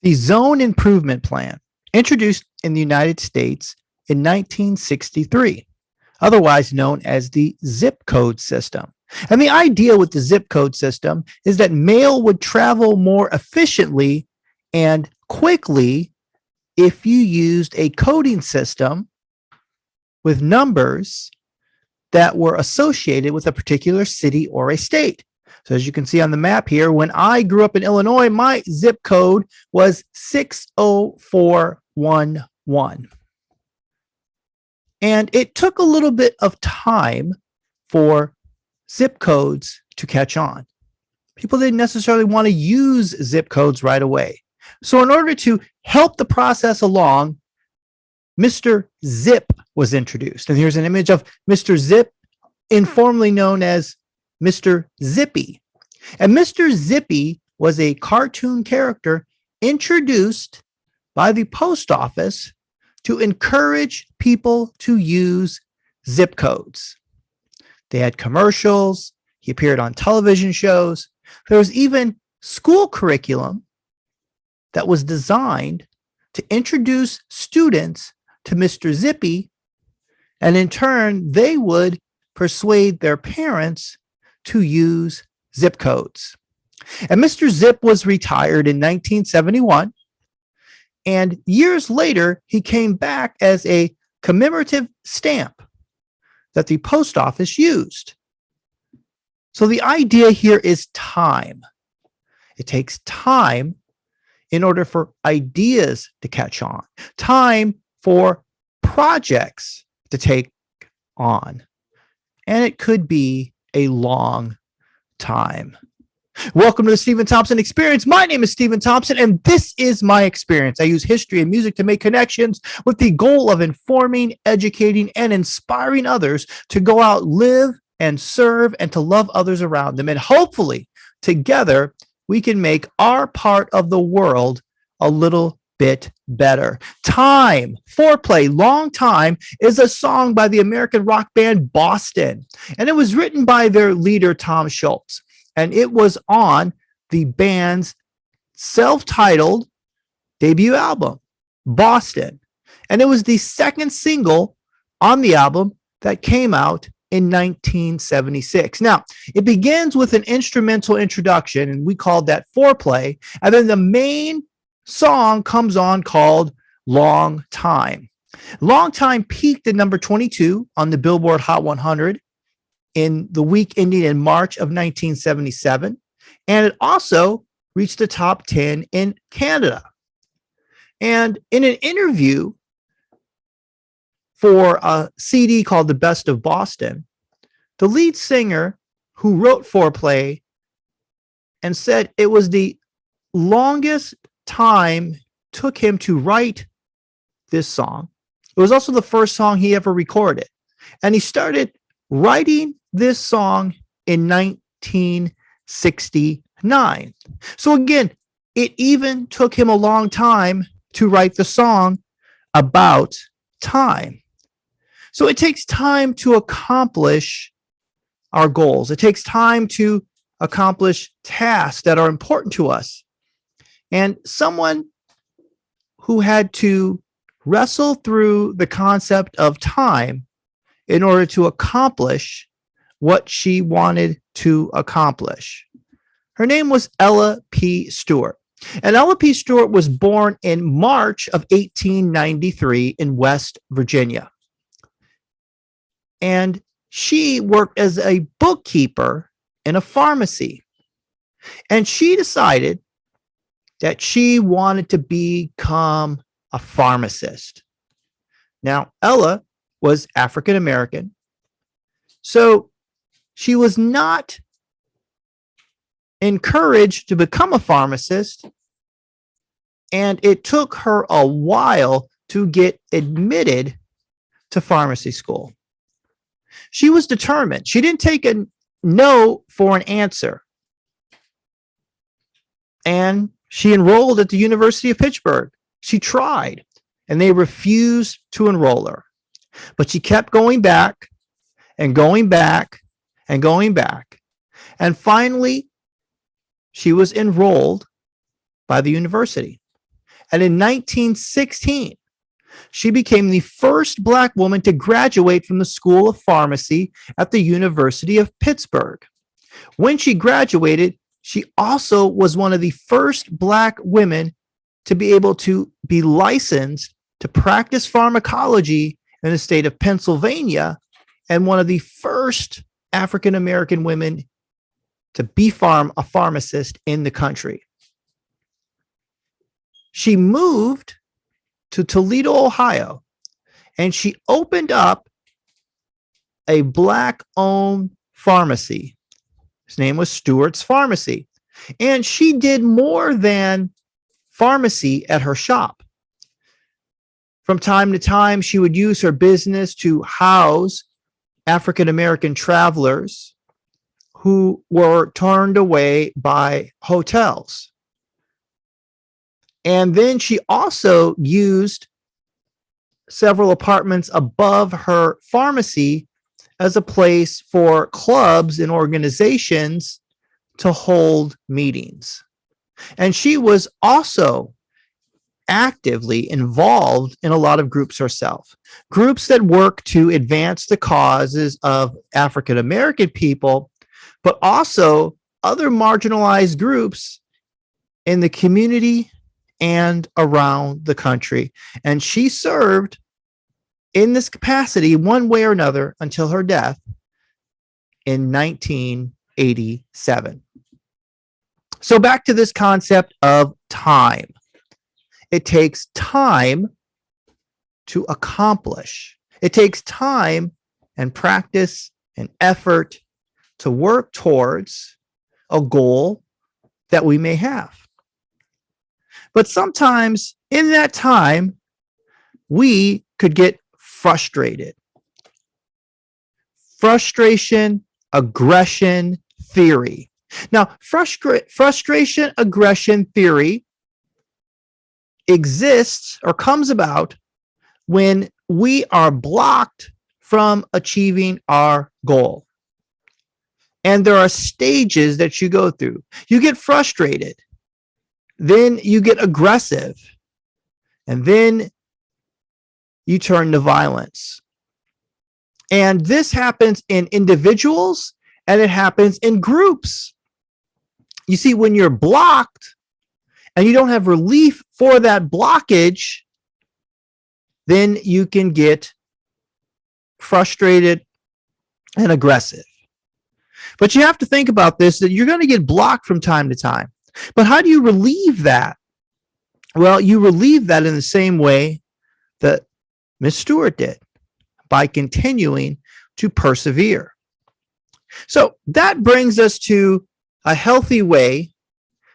The Zone Improvement Plan, introduced in the United States in 1963, otherwise known as the zip code system. And the idea with the zip code system is that mail would travel more efficiently and quickly if you used a coding system with numbers that were associated with a particular city or a state. So as you can see on the map here, when I grew up in Illinois, my zip code was 60411. And it took a little bit of time for zip codes to catch on. People didn't necessarily want to use zip codes right away. So in order to help the process along, Mr. Zip was introduced. And here's an image of Mr. Zip, informally known as Mr. Zippy. And Mr. Zippy was a cartoon character introduced by the post office to encourage people to use zip codes. They had commercials. He appeared on television shows. There was even school curriculum that was designed to introduce students to Mr. Zippy, and in turn, they would persuade their parents to use zip codes. And Mr. Zip was retired in 1971, and years later, he came back as a commemorative stamp that the post office used. So the idea here is time. It takes time in order for ideas to catch on, time for projects to take on. And it could be a long time. Welcome to the Steven Thompson Experience. My name is Steven Thompson, and this is my experience. I use history and music to make connections with the goal of informing, educating, and inspiring others to go out, live, and serve, and to love others around them. And hopefully, together, we can make our part of the world a little bit better. Time, Foreplay, Long Time is a song by the American rock band Boston. And it was written by their leader, Tom Schultz. And it was on the band's self-titled debut album, Boston. And it was the second single on the album that came out in 1976. Now, it begins with an instrumental introduction, and we called that Foreplay. And then the main song comes on called Long Time. Long Time peaked at number 22 on the Billboard Hot 100 in the week ending in March of 1977. And it also reached the top 10 in Canada. And in an interview for a CD called The Best of Boston, the lead singer who wrote Foreplay and said it was the longest time took him to write this song. It was also the first song he ever recorded. And he started writing this song in 1969. So again, it even took him a long time to write the song about time. So it takes time to accomplish our goals. It takes time to accomplish tasks that are important to us. And someone who had to wrestle through the concept of time in order to accomplish what she wanted to accomplish. Her name was Ella P. Stewart. And Ella P. Stewart was born in March of 1893 in West Virginia. And she worked as a bookkeeper in a pharmacy. And she decided that she wanted to become a pharmacist. Now, Ella was African American, so she was not encouraged to become a pharmacist, and it took her a while to get admitted to pharmacy school. She was determined. She didn't take a no for an answer. And she enrolled at the University of Pittsburgh. She tried, and they refused to enroll her. But she kept going back and going back and going back. And finally, she was enrolled by the university. And in 1916, she became the first Black woman to graduate from the School of Pharmacy at the University of Pittsburgh. When she graduated, she also was one of the first Black women to be able to be licensed to practice pharmacology in the state of Pennsylvania, and one of the first African American women to be a pharmacist in the country. She moved to Toledo, Ohio, and she opened up a Black-owned pharmacy. His name was Stewart's Pharmacy. And she did more than pharmacy at her shop. From time to time, she would use her business to house African American travelers who were turned away by hotels. And then she also used several apartments above her pharmacy as a place for clubs and organizations to hold meetings. And she was also actively involved in a lot of groups herself, groups that work to advance the causes of African American people, but also other marginalized groups in the community and around the country. And she served in this capacity one way or another until her death in 1987. So back to this concept of time. It takes time to accomplish. It takes time and practice and effort to work towards a goal that we may have. But sometimes in that time, we could get frustrated. Frustration, aggression theory. Now, frustration, aggression theory exists or comes about when we are blocked from achieving our goal. And there are stages that you go through. You get frustrated, then you get aggressive, and then you turn to violence. And this happens in individuals and it happens in groups. You see, when you're blocked and you don't have relief for that blockage, then you can get frustrated and aggressive. But you have to think about this, that you're going to get blocked from time to time. But how do you relieve that? Well, you relieve that in the same way that Miss Stewart did, by continuing to persevere. So that brings us to a healthy way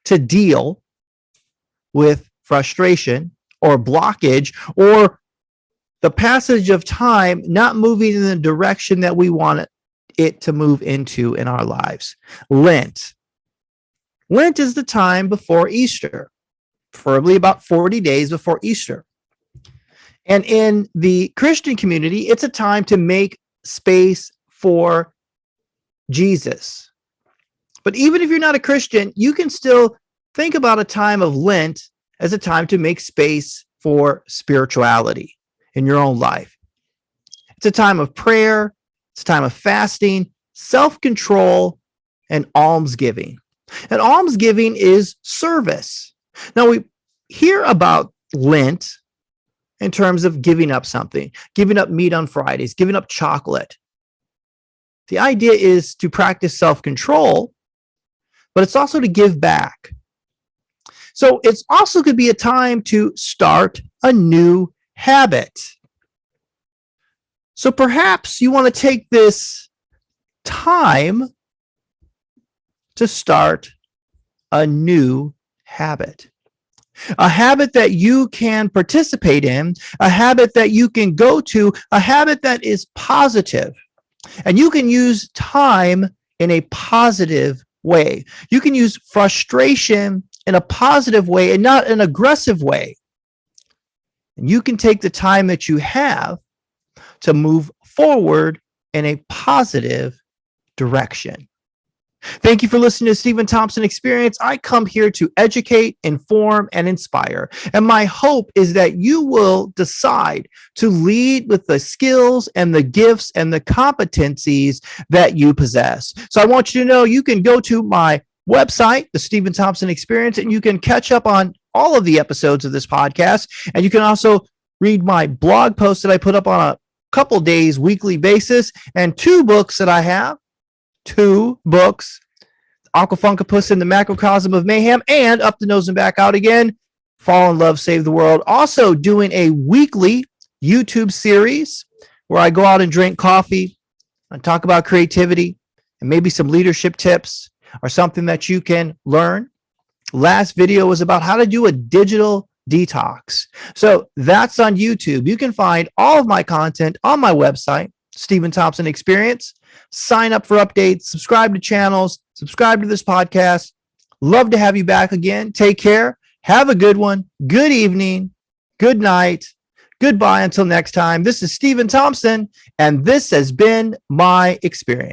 to deal with frustration or blockage or the passage of time not moving in the direction that we want it to move into in our lives. Lent. Lent is the time before Easter, preferably about 40 days before Easter. And in the Christian community, it's a time to make space for Jesus. But even if you're not a Christian, you can still think about a time of Lent as a time to make space for spirituality in your own life. It's a time of prayer, it's a time of fasting, self-control, and almsgiving. And almsgiving is service. Now, we hear about Lent in terms of giving up something, giving up meat on Fridays, giving up chocolate. The idea is to practice self-control, but it's also to give back. So it's also could be a time to start a new habit. So perhaps you want to take this time to start a new habit. A habit that you can participate in, a habit that you can go to, a habit that is positive. And you can use time in a positive way. You can use frustration in a positive way and not an aggressive way. And you can take the time that you have to move forward in a positive direction. Thank you for listening to Steven Thompson Experience. I come here to educate, inform, and inspire. And my hope is that you will decide to lead with the skills and the gifts and the competencies that you possess. So I want you to know you can go to my website, the Steven Thompson Experience, and you can catch up on all of the episodes of this podcast. And you can also read my blog posts that I put up on a couple days, weekly basis, and 2 books that I have. 2 books, Aquafunkapus in the Macrocosm of Mayhem, and Up the Nose and Back Out Again, Fall in Love, Save the World. Also doing a weekly YouTube series where I go out and drink coffee and talk about creativity and maybe some leadership tips or something that you can learn. Last video was about how to do a digital detox. So that's on YouTube. You can find all of my content on my website, Steven Thompson Experience. Sign up for updates, subscribe to channels, subscribe to this podcast. Love to have you back again. Take care. Have a good one. Good evening. Good night. Goodbye until next time. This is Steven Thompson, and this has been my experience.